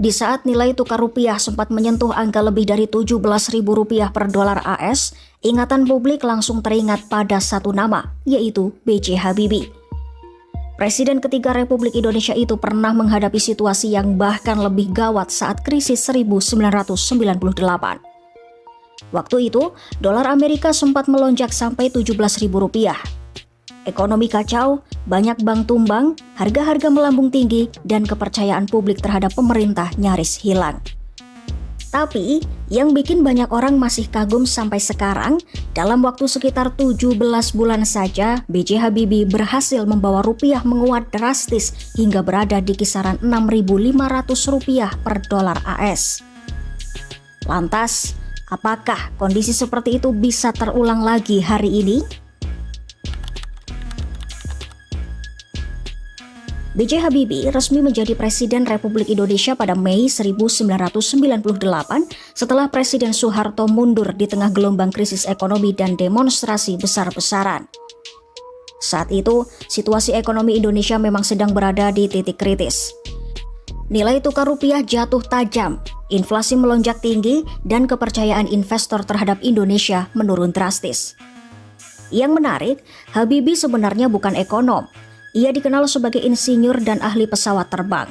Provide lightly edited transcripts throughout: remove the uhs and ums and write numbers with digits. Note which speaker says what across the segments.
Speaker 1: Di saat nilai tukar rupiah sempat menyentuh angka lebih dari Rp17.000 per dolar AS, ingatan publik langsung teringat pada satu nama, yaitu B.J. Habibie. Presiden ketiga Republik Indonesia itu pernah menghadapi situasi yang bahkan lebih gawat saat krisis 1998. Waktu itu, dolar Amerika sempat melonjak sampai Rp17.000. Ekonomi kacau, banyak bank tumbang, harga-harga melambung tinggi, dan kepercayaan publik terhadap pemerintah nyaris hilang. Tapi, yang bikin banyak orang masih kagum sampai sekarang, dalam waktu sekitar 17 bulan saja, B.J. Habibie berhasil membawa rupiah menguat drastis hingga berada di kisaran Rp6.500 per dolar AS. Lantas, apakah kondisi seperti itu bisa terulang lagi hari ini? B.J. Habibie resmi menjadi Presiden Republik Indonesia pada Mei 1998 setelah Presiden Soeharto mundur di tengah gelombang krisis ekonomi dan demonstrasi besar-besaran. Saat itu, situasi ekonomi Indonesia memang sedang berada di titik kritis. Nilai tukar rupiah jatuh tajam, inflasi melonjak tinggi, dan kepercayaan investor terhadap Indonesia menurun drastis. Yang menarik, Habibie sebenarnya bukan ekonom. Ia dikenal sebagai insinyur dan ahli pesawat terbang.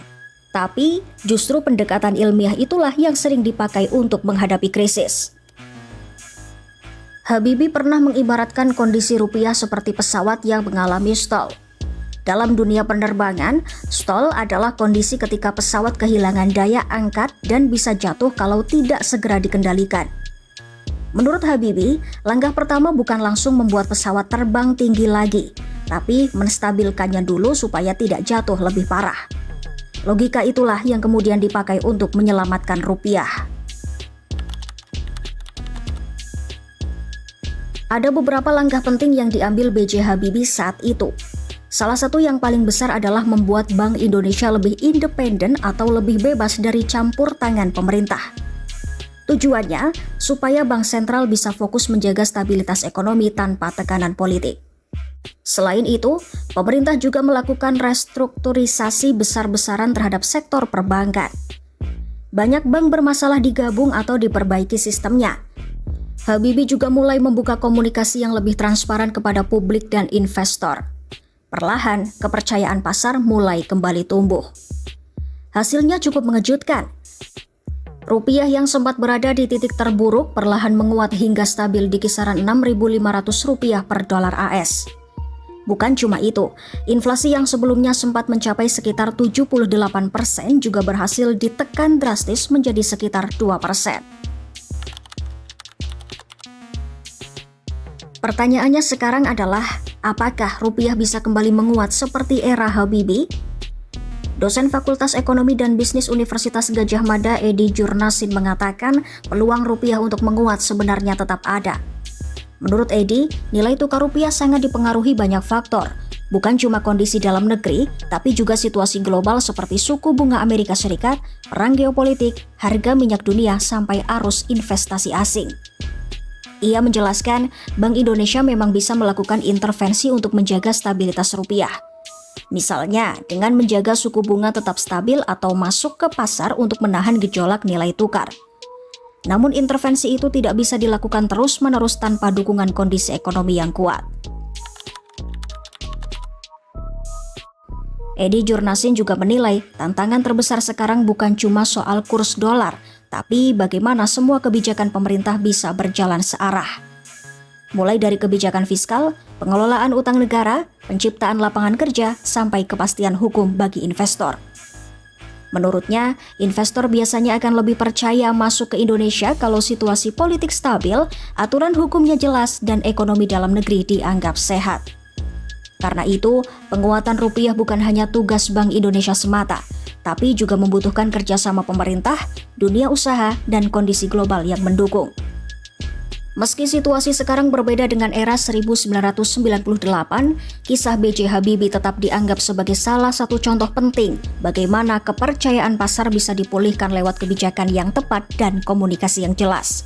Speaker 1: Tapi, justru pendekatan ilmiah itulah yang sering dipakai untuk menghadapi krisis. Habibie pernah mengibaratkan kondisi rupiah seperti pesawat yang mengalami stall. Dalam dunia penerbangan, stall adalah kondisi ketika pesawat kehilangan daya angkat dan bisa jatuh kalau tidak segera dikendalikan. Menurut Habibie, langkah pertama bukan langsung membuat pesawat terbang tinggi lagi, tapi menstabilkannya dulu supaya tidak jatuh lebih parah. Logika itulah yang kemudian dipakai untuk menyelamatkan rupiah. Ada beberapa langkah penting yang diambil B.J. Habibie saat itu. Salah satu yang paling besar adalah membuat Bank Indonesia lebih independen atau lebih bebas dari campur tangan pemerintah. Tujuannya, supaya Bank Sentral bisa fokus menjaga stabilitas ekonomi tanpa tekanan politik. Selain itu, pemerintah juga melakukan restrukturisasi besar-besaran terhadap sektor perbankan. Banyak bank bermasalah digabung atau diperbaiki sistemnya. Habibie juga mulai membuka komunikasi yang lebih transparan kepada publik dan investor. Perlahan, kepercayaan pasar mulai kembali tumbuh. Hasilnya cukup mengejutkan. Rupiah yang sempat berada di titik terburuk perlahan menguat hingga stabil di kisaran Rp6.500 per dolar AS. Bukan cuma itu, inflasi yang sebelumnya sempat mencapai sekitar 78% juga berhasil ditekan drastis menjadi sekitar 2%. Pertanyaannya sekarang adalah, apakah rupiah bisa kembali menguat seperti era Habibie? Dosen Fakultas Ekonomi dan Bisnis Universitas Gadjah Mada Edi Jurnasin mengatakan peluang rupiah untuk menguat sebenarnya tetap ada. Menurut Edi, nilai tukar rupiah sangat dipengaruhi banyak faktor, bukan cuma kondisi dalam negeri, tapi juga situasi global seperti suku bunga Amerika Serikat, perang geopolitik, harga minyak dunia, sampai arus investasi asing. Ia menjelaskan, Bank Indonesia memang bisa melakukan intervensi untuk menjaga stabilitas rupiah. Misalnya, dengan menjaga suku bunga tetap stabil atau masuk ke pasar untuk menahan gejolak nilai tukar. Namun intervensi itu tidak bisa dilakukan terus-menerus tanpa dukungan kondisi ekonomi yang kuat. Edi Jurnasin juga menilai tantangan terbesar sekarang bukan cuma soal kurs dolar, tapi bagaimana semua kebijakan pemerintah bisa berjalan searah. Mulai dari kebijakan fiskal, pengelolaan utang negara, penciptaan lapangan kerja, sampai kepastian hukum bagi investor. Menurutnya, investor biasanya akan lebih percaya masuk ke Indonesia kalau situasi politik stabil, aturan hukumnya jelas, dan ekonomi dalam negeri dianggap sehat. Karena itu, penguatan rupiah bukan hanya tugas Bank Indonesia semata, tapi juga membutuhkan kerjasama pemerintah, dunia usaha, dan kondisi global yang mendukung. Meski situasi sekarang berbeda dengan era 1998, kisah B.J. Habibie tetap dianggap sebagai salah satu contoh penting bagaimana kepercayaan pasar bisa dipulihkan lewat kebijakan yang tepat dan komunikasi yang jelas.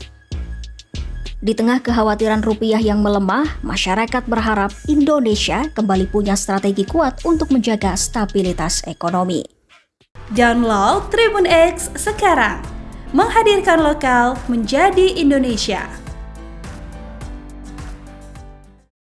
Speaker 1: Di tengah kekhawatiran rupiah yang melemah, masyarakat berharap Indonesia kembali punya strategi kuat untuk menjaga stabilitas ekonomi.
Speaker 2: Download Tribun X sekarang. Menghadirkan lokal menjadi Indonesia.